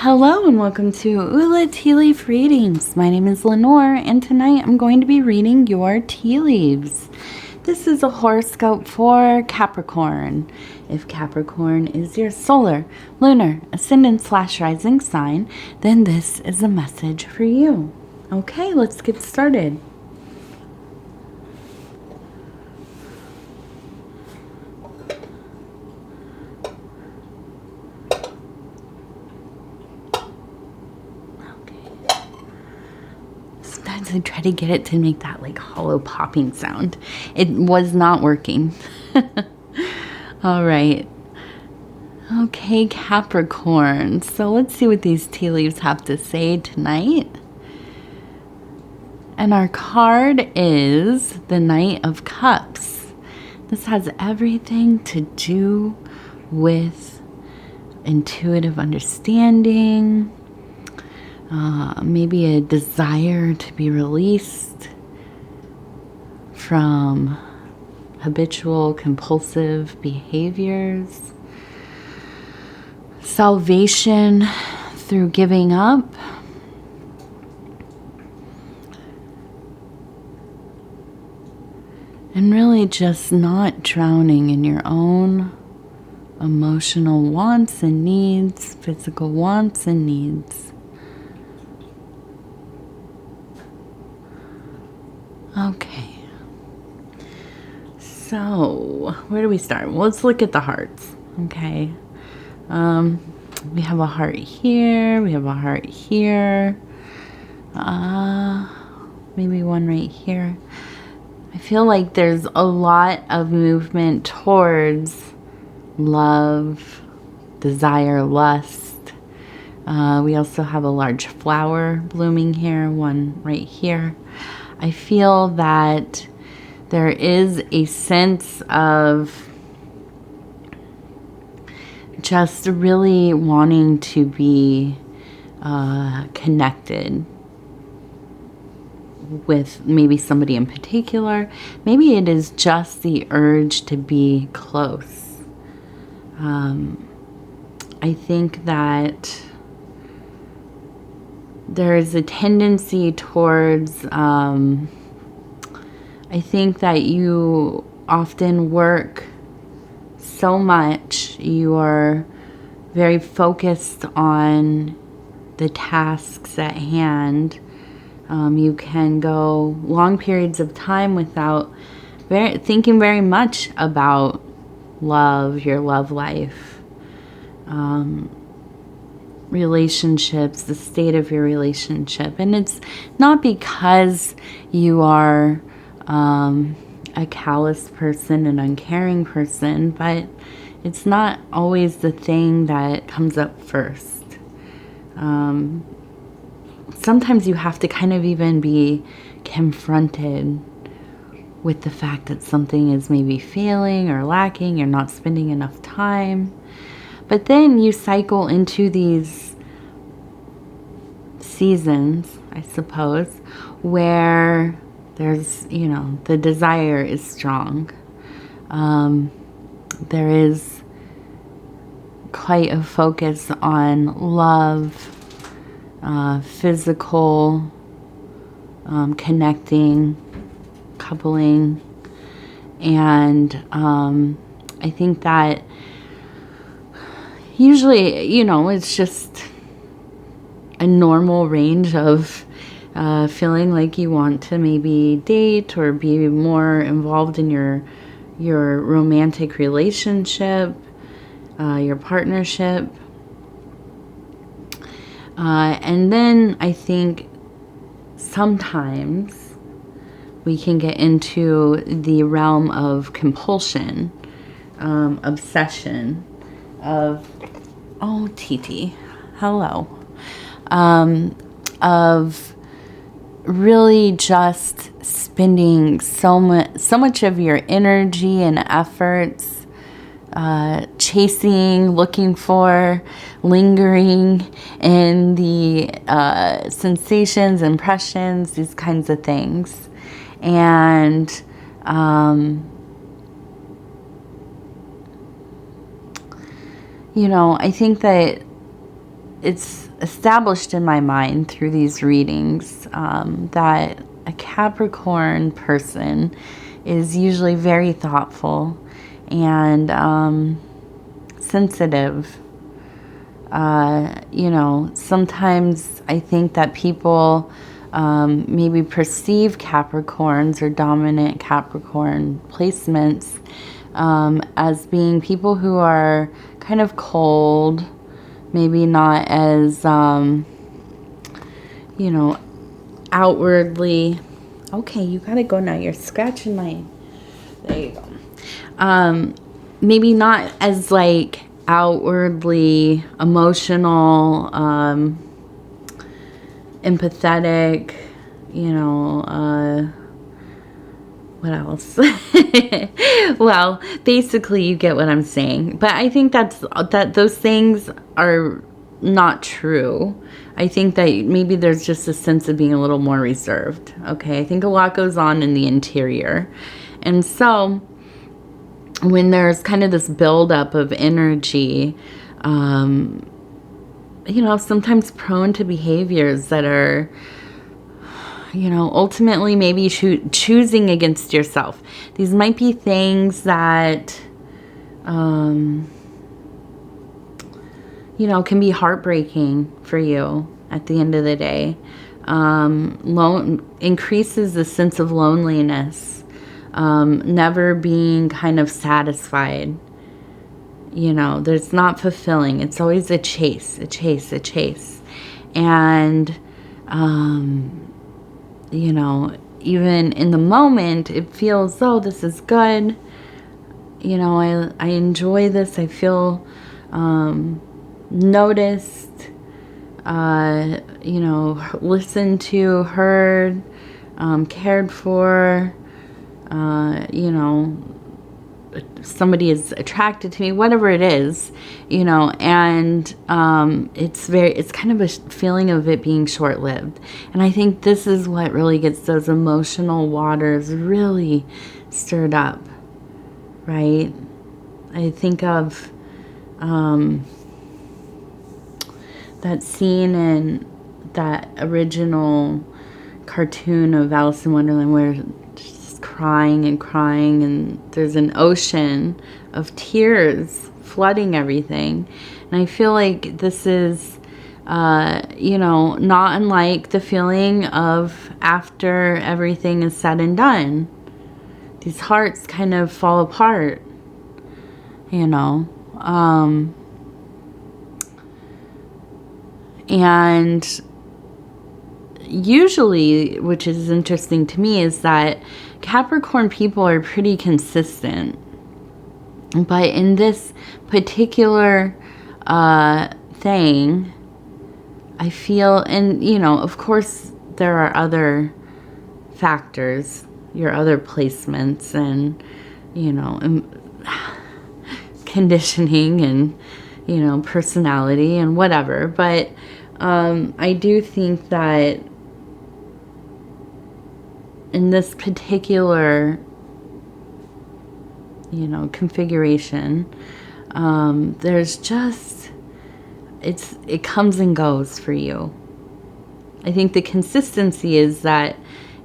Hello and welcome to Ula Tea Leaf Readings. My name is Lenor and tonight I'm going to be reading your tea leaves. This is a horoscope for Capricorn. If Capricorn is your solar, lunar, ascendant/rising sign, then this is a message for you. Okay, let's get started. Sometimes I try to get it to make that like hollow popping sound. It was not working. All right. Okay, Capricorn. So let's see what these tea leaves have to say tonight. And our card is the Knight of Cups. This has everything to do with intuitive understanding, maybe a desire to be released from habitual compulsive behaviors, salvation through giving up, and really just not drowning in your own emotional wants and needs, physical wants and needs. Okay, so where do we start? Well, let's look at the hearts. Okay, we have a heart here, we have a heart here, maybe one right here. I feel like there's a lot of movement towards love, desire, lust. We also have a large flower blooming here, one right here. I feel that there is a sense of just really wanting to be connected with maybe somebody in particular. Maybe it is just the urge to be close. I think that there is a tendency towards, I think that you often work so much, you are very focused on the tasks at hand. You can go long periods of time without thinking very much about love, your love life, relationships, the state of your relationship. And it's not because you are a callous person, an uncaring person, but it's not always the thing that comes up first. Sometimes you have to kind of even be confronted with the fact that something is maybe failing or lacking, you're not spending enough time. But then you cycle into these seasons, I suppose, where there's, the desire is strong. There is quite a focus on love, physical, connecting, coupling. And I think that usually, it's just a normal range of feeling like you want to maybe date or be more involved in your romantic relationship, your partnership. And then I think sometimes we can get into the realm of compulsion, obsession, of, oh, TT, hello, of really just spending so much of your energy and efforts chasing, looking for, lingering in the sensations, impressions, these kinds of things. And I think that it's established in my mind through these readings that a Capricorn person is usually very thoughtful and sensitive. You know, sometimes I think that people maybe perceive Capricorns or dominant Capricorn placements as being people who are kind of cold, maybe not as, you know, outwardly. Okay, you gotta go now. You're scratching my... There you go. Maybe not as, like, outwardly emotional, empathetic, you know, what else? Well, basically you get what I'm saying. But I think that those things are not true. I think that maybe there's just a sense of being a little more reserved. Okay, I think a lot goes on in the interior. And so when there's kind of this buildup of energy, you know, sometimes prone to behaviors that are, you know, ultimately maybe choosing against yourself. These might be things that, you know, can be heartbreaking for you at the end of the day. Increases the sense of loneliness, never being kind of satisfied. You know, there's not fulfilling. It's always a chase, a chase, a chase. And, you know, even in the moment, it feels, oh, this is good. You know, I enjoy this. I feel noticed, you know, listened to, heard, cared for, you know, somebody is attracted to me, whatever it is, you know, and it's kind of a feeling of it being short-lived. And I think this is what really gets those emotional waters really stirred up, right? I think of that scene in that original cartoon of Alice in Wonderland where she's crying and crying and there's an ocean of tears flooding everything. And I feel like this is, you know, not unlike the feeling of after everything is said and done. These hearts kind of fall apart, you know. And usually, which is interesting to me, is that Capricorn people are pretty consistent. But in this particular thing, I feel, and you know, of course, there are other factors, your other placements, and you know, conditioning, and you know, personality, and whatever. But I do think that in this particular, you know, configuration, there's just, it comes and goes for you. I think the consistency is that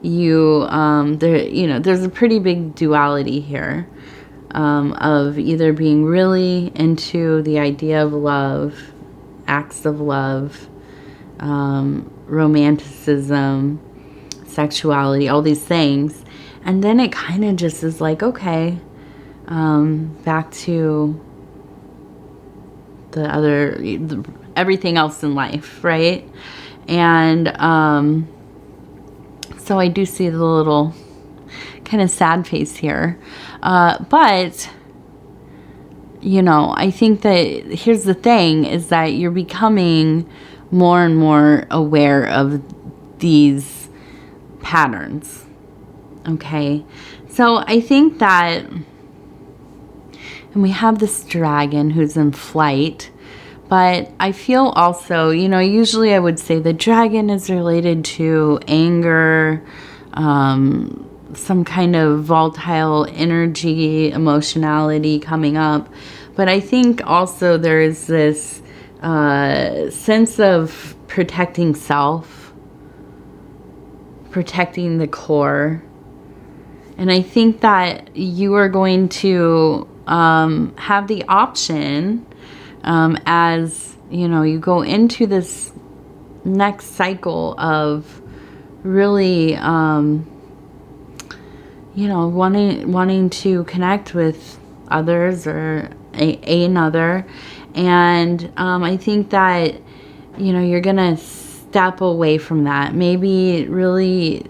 you, you know, there's a pretty big duality here, of either being really into the idea of love, acts of love, romanticism, sexuality, all these things, and then it kind of just is like, okay, back to the other, everything else in life, right? And so I do see the little kind of sad face here, but you know, I think that here's the thing, is that you're becoming more and more aware of these patterns. Okay, so I think that, and we have this dragon who's in flight, but I feel also, you know, usually I would say the dragon is related to anger, some kind of volatile energy, emotionality coming up. But I think also there is this sense of protecting self, protecting the core. And I think that you are going to have the option as, you know, you go into this next cycle of really, you know, wanting to connect with others or another. And I think that, you know, you're going to step away from that. Maybe really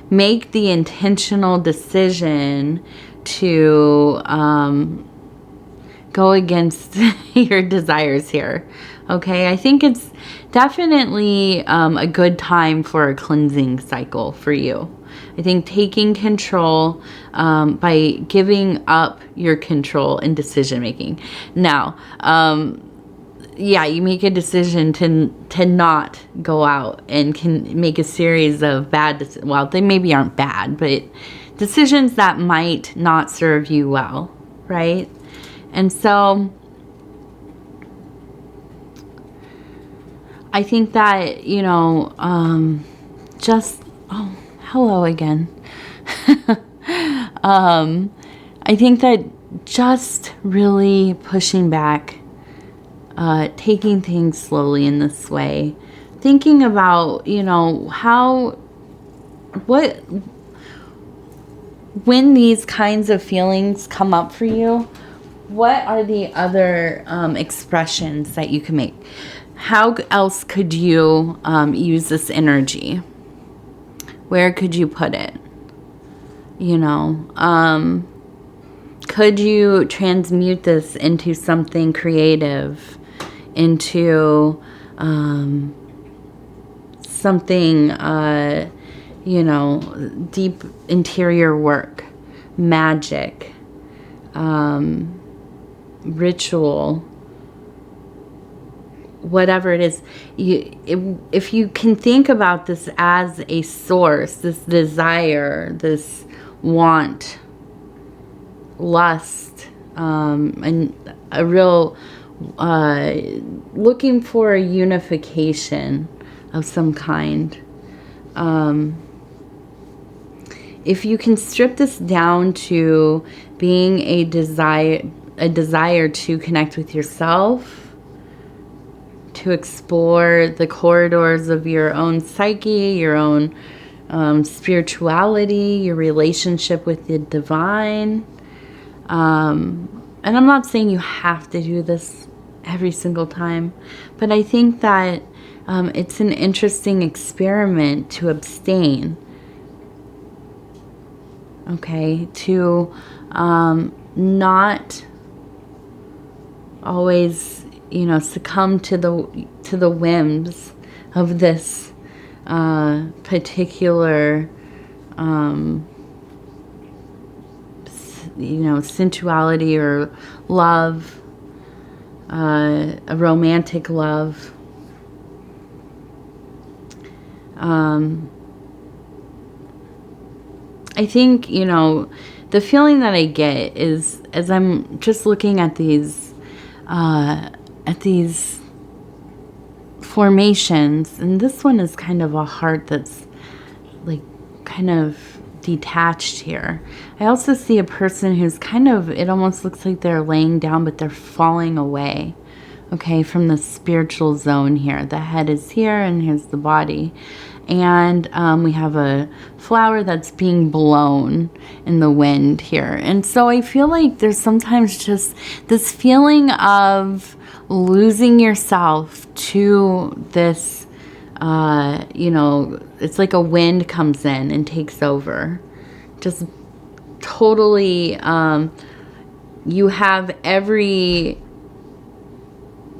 make the intentional decision to go against your desires here. Okay, I think it's definitely a good time for a cleansing cycle for you. I think taking control by giving up your control in decision making. Now, yeah, you make a decision to not go out and can make a series of bad, well, they maybe aren't bad, but decisions that might not serve you well, right? And so I think that, you know, oh, hello again. I think that just really pushing back, taking things slowly in this way, thinking about, you know, when these kinds of feelings come up for you, what are the other expressions that you can make? How else could you use this energy? Where could you put it? You know, could you transmute this into something creative, into something, you know, deep interior work, magic, ritual, whatever it is. If you can think about this as a source, this desire, this want, lust, and a real looking for a unification of some kind, if you can strip this down to being a desire to connect with yourself, to explore the corridors of your own psyche, your own spirituality, your relationship with the divine. And I'm not saying you have to do this every single time, but I think that it's an interesting experiment to abstain. Okay, to not always, you know, succumb to the whims of this particular, you know, sensuality or love, a romantic love. I think, you know, the feeling that I get is, as I'm just looking at these formations, and this one is kind of a heart that's like kind of detached here. I also see a person who's kind of, it almost looks like they're laying down, but they're falling away, okay, from the spiritual zone here. The head is here, and here's the body. And we have a flower that's being blown in the wind here. And so I feel like there's sometimes just this feeling of losing yourself to this, you know, it's like a wind comes in and takes over. Just totally, you have every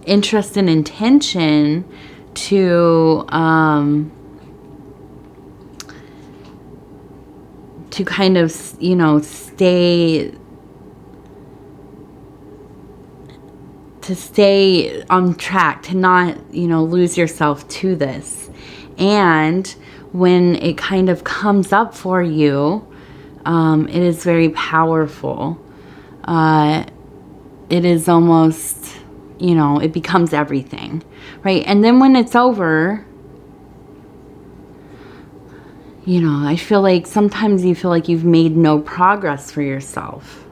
interest and intention to kind of, you know, stay on track, to not, you know, lose yourself to this. And when it kind of comes up for you, it is very powerful. It is almost, you know, it becomes everything, right? And then when it's over, you know, I feel like sometimes you feel like you've made no progress for yourself.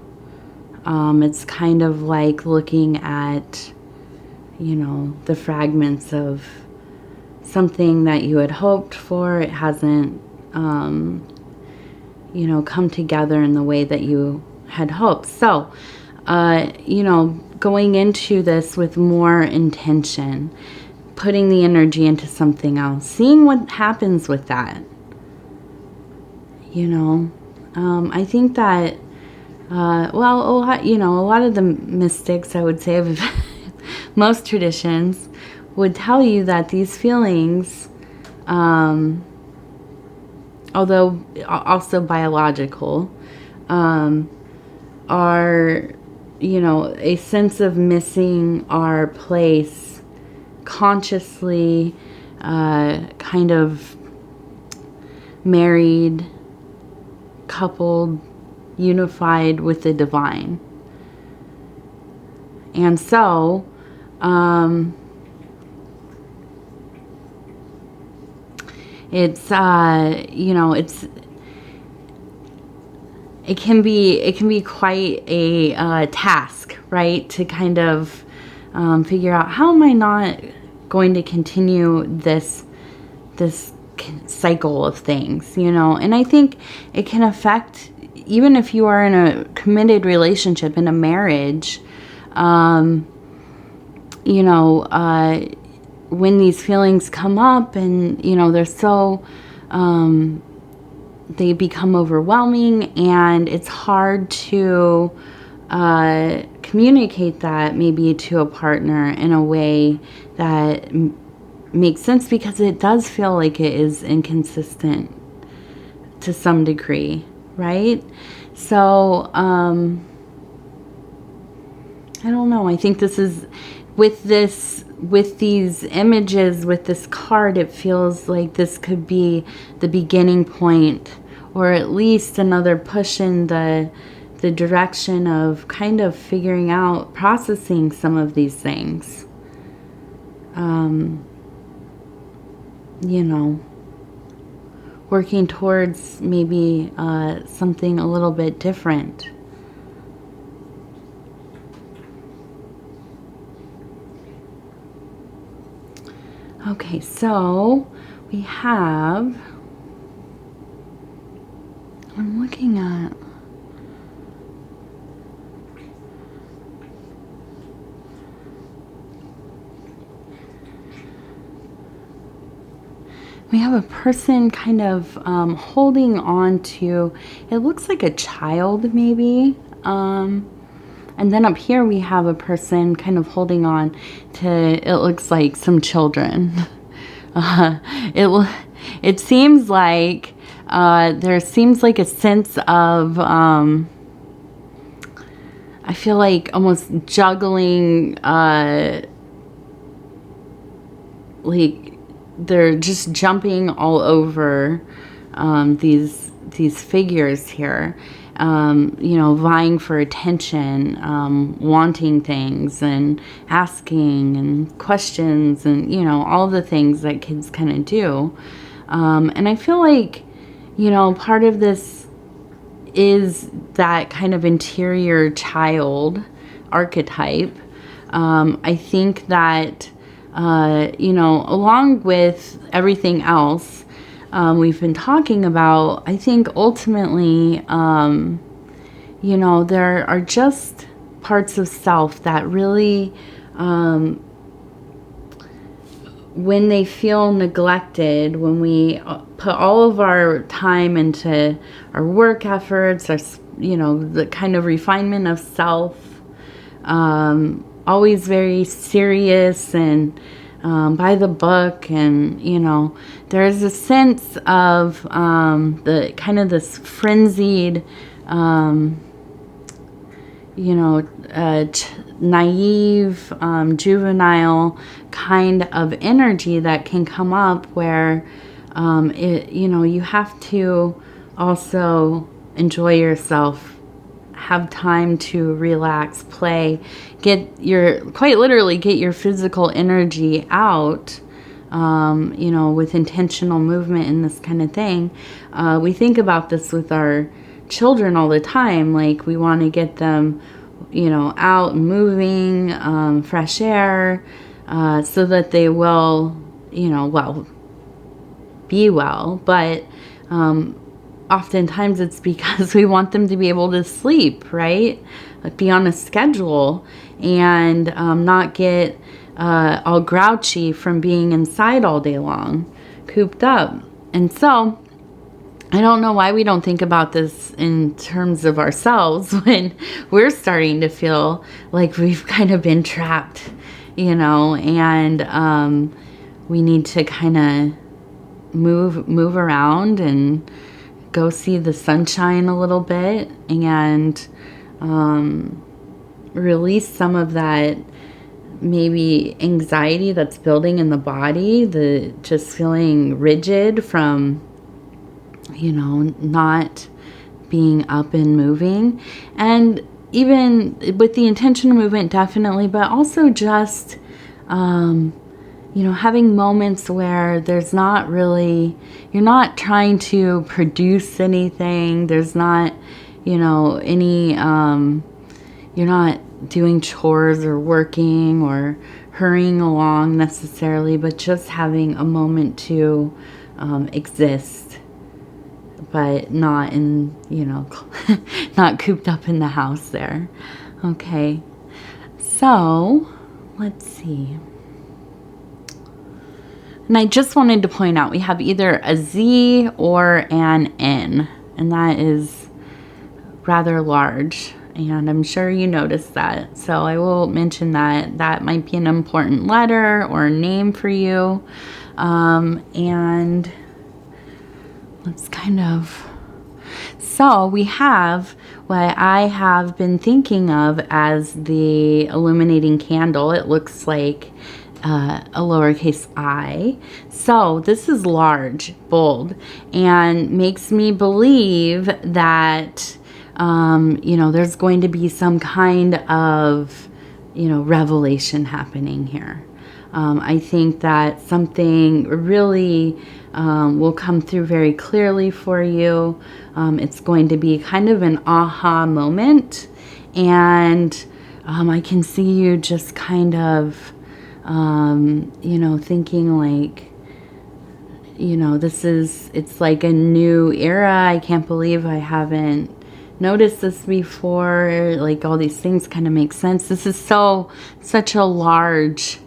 It's kind of like looking at, you know, the fragments of something that you had hoped for. It hasn't, you know, come together in the way that you had hoped. So, you know, going into this with more intention, putting the energy into something else, seeing what happens with that. You know, I think that, well, a lot, you know, a lot of the mystics, I would say, of most traditions would tell you that these feelings, although also biological, are, you know, a sense of missing our place consciously, kind of married, coupled, unified with the divine. And so, it's, you know, it can be quite a task, right? To kind of figure out, how am I not going to continue this cycle of things, you know? And I think it can affect, even if you are in a committed relationship, in a marriage, you know, when these feelings come up and, you know, they're so, they become overwhelming, and it's hard to communicate that maybe to a partner in a way that makes sense, because it does feel like it is inconsistent to some degree, right? So, I don't know. I think this is, with these images, with this card, it feels like this could be the beginning point, or at least another push in the direction of kind of figuring out, processing some of these things. You know, working towards maybe something a little bit different. Okay, so we have, I'm looking at, we have a person kind of holding on to, it looks like a child maybe. And then up here we have a person kind of holding on to, it looks like some children. It seems like, there seems like a sense of, I feel like almost juggling, like they're just jumping all over these figures here. You know, vying for attention, wanting things and asking and questions and, you know, all the things that kids kind of do. And I feel like, you know, part of this is that kind of interior child archetype. I think that, you know, along with everything else we've been talking about, I think ultimately, you know, there are just parts of self that really, when they feel neglected, when we put all of our time into our work efforts, our, you know, the kind of refinement of self, always very serious and by the book, and, you know, there's a sense of the kind of this frenzied, you know, naive, juvenile kind of energy that can come up where, it, you know, you have to also enjoy yourself have time to relax, play, quite literally get your physical energy out, you know, with intentional movement and this kind of thing. We think about this with our children all the time. Like, we want to get them, you know, out and moving, fresh air, so that they will, you know, well, be well. But oftentimes it's because we want them to be able to sleep, right? Like, be on a schedule and not get all grouchy from being inside all day long, cooped up. And so I don't know why we don't think about this in terms of ourselves when we're starting to feel like we've kind of been trapped, you know, and we need to kind of move around and go see the sunshine a little bit and release some of that maybe anxiety that's building in the body, the just feeling rigid from, you know, not being up and moving. And even with the intentional movement, definitely, but also just, you know, having moments where there's not really, you're not trying to produce anything. There's not, you know, any, you're not doing chores or working or hurrying along necessarily, but just having a moment to exist, but not in, you know, not cooped up in the house there. Okay, so let's see. And I just wanted to point out we have either a Z or an N, and that is rather large. And I'm sure you noticed that. So I will mention that that might be an important letter or name for you. And let's kind of... So we have what I have been thinking of as the illuminating candle. It looks like a lowercase I. So this is large, bold, and makes me believe that you know, there's going to be some kind of, you know, revelation happening here. I think that something really will come through very clearly for you. It's going to be kind of an aha moment, and I can see you just kind of, you know, thinking like, you know, it's like a new era. I can't believe I haven't noticed this before. Like, all these things kind of make sense. This is such a large,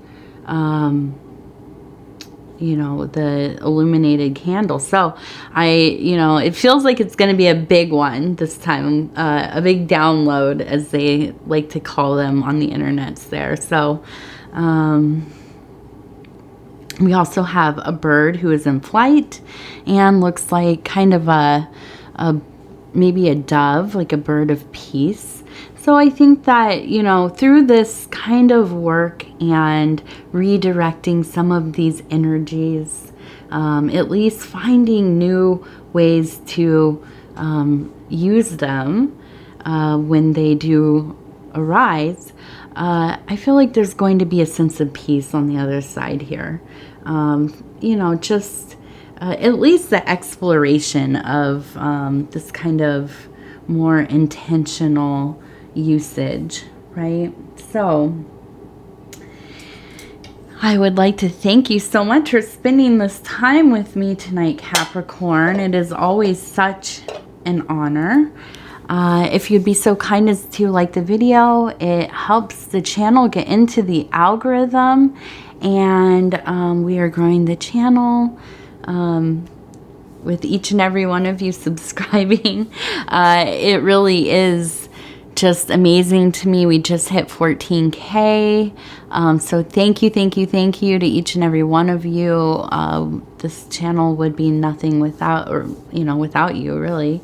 you know, the illuminated candle. So you know, it feels like it's going to be a big one this time, a big download, as they like to call them on the internets there. So, we also have a bird who is in flight and looks like kind of maybe a dove, like a bird of peace. So I think that, you know, through this kind of work and redirecting some of these energies, at least finding new ways to use them when they do arise, I feel like there's going to be a sense of peace on the other side here. You know, just at least the exploration of this kind of more intentional usage, right? So I would like to thank you so much for spending this time with me tonight, Capricorn. It is always such an honor. If you'd be so kind as to like the video, it helps the channel get into the algorithm, and we are growing the channel with each and every one of you subscribing. It really is just amazing to me. We just hit 14K. So thank you to each and every one of you. This channel would be nothing without, or, you know, without you, really.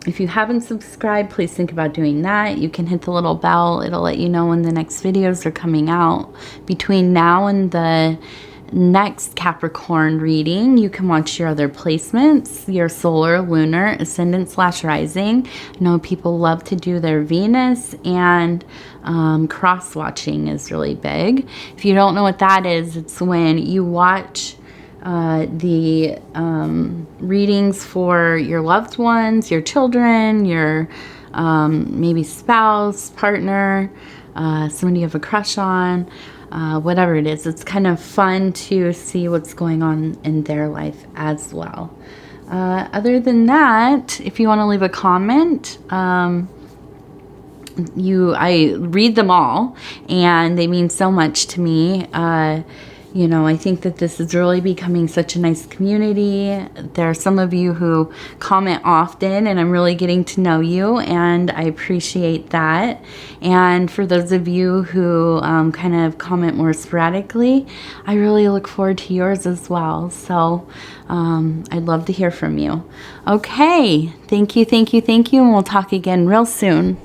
If you haven't subscribed, please think about doing that. You can hit the little bell. It'll let you know when the next videos are coming out. Between now and the next Capricorn reading, you can watch your other placements, your solar, lunar, ascendant / rising. I know people love to do their Venus, and cross-watching is really big. If you don't know what that is, it's when you watch the readings for your loved ones, your children, your maybe spouse, partner, somebody you have a crush on, whatever it is. It's kind of fun to see what's going on in their life as well. Other than that, if you want to leave a comment, I read them all, and they mean so much to me. You know, I think that this is really becoming such a nice community. There are some of you who comment often, and I'm really getting to know you, and I appreciate that. And for those of you who kind of comment more sporadically, I really look forward to yours as well. So I'd love to hear from you. Okay, thank you, and we'll talk again real soon.